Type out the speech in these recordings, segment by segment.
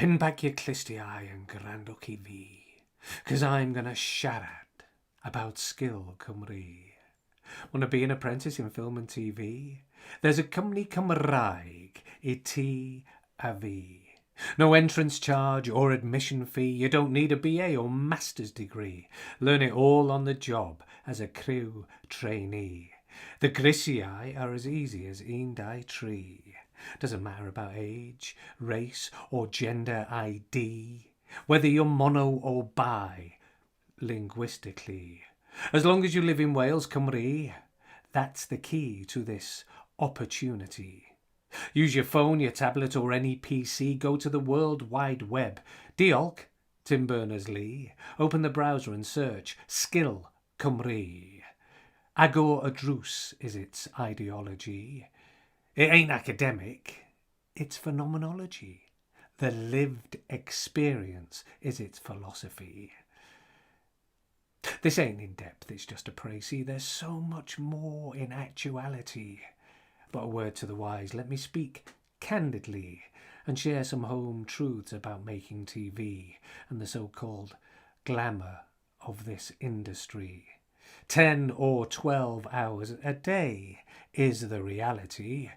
Pin back your clisty eye and grandocky V, 'cause I'm gonna siarad about skill Cymru. Want to be an apprentice in film and TV? There's a company Cymraeg I ti a fi. No entrance charge or admission fee. You don't need a BA or master's degree. Learn it all on the job as a crew trainee. The grisiau are as easy as un, dau, tri. Doesn't matter about age, race or gender ID. Whether you're mono or bi, linguistically. As long as you live in Wales, Cymru, that's the key to this opportunity. Use your phone, your tablet or any PC. Go to the World Wide Web. Diolch, Tim Berners-Lee. Open the browser and search Skill Cymru. Agor a drws is its ideology. It ain't academic, it's phenomenology. The lived experience is its philosophy. This ain't in depth, it's just a précis. There's so much more in actuality. But a word to the wise, let me speak candidly and share some home truths about making TV and the so-called glamour of this industry. 10 or 12 hours a day is the reality,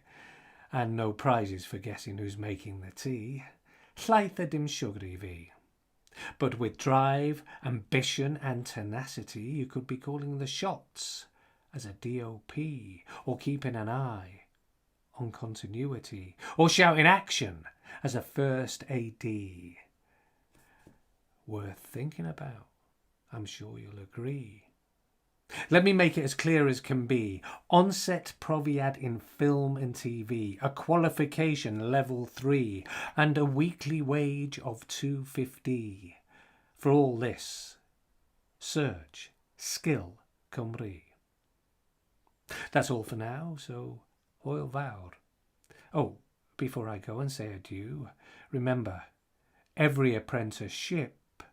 and no prizes for guessing who's making the tea. Llaeth dim siwgr I fi. But with drive, ambition and tenacity, you could be calling the shots as a DOP, or keeping an eye on continuity, or shouting action as a first AD. Worth thinking about, I'm sure you'll agree. Let me make it as clear as can be. Onset profiad in film and TV, a qualification level 3, and a weekly wage of £2.50. For all this, search Skill Cymru. That's all for now, so hwyl fawr. Oh, before I go and say adieu, remember, every apprenticeship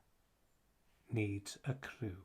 needs a crew.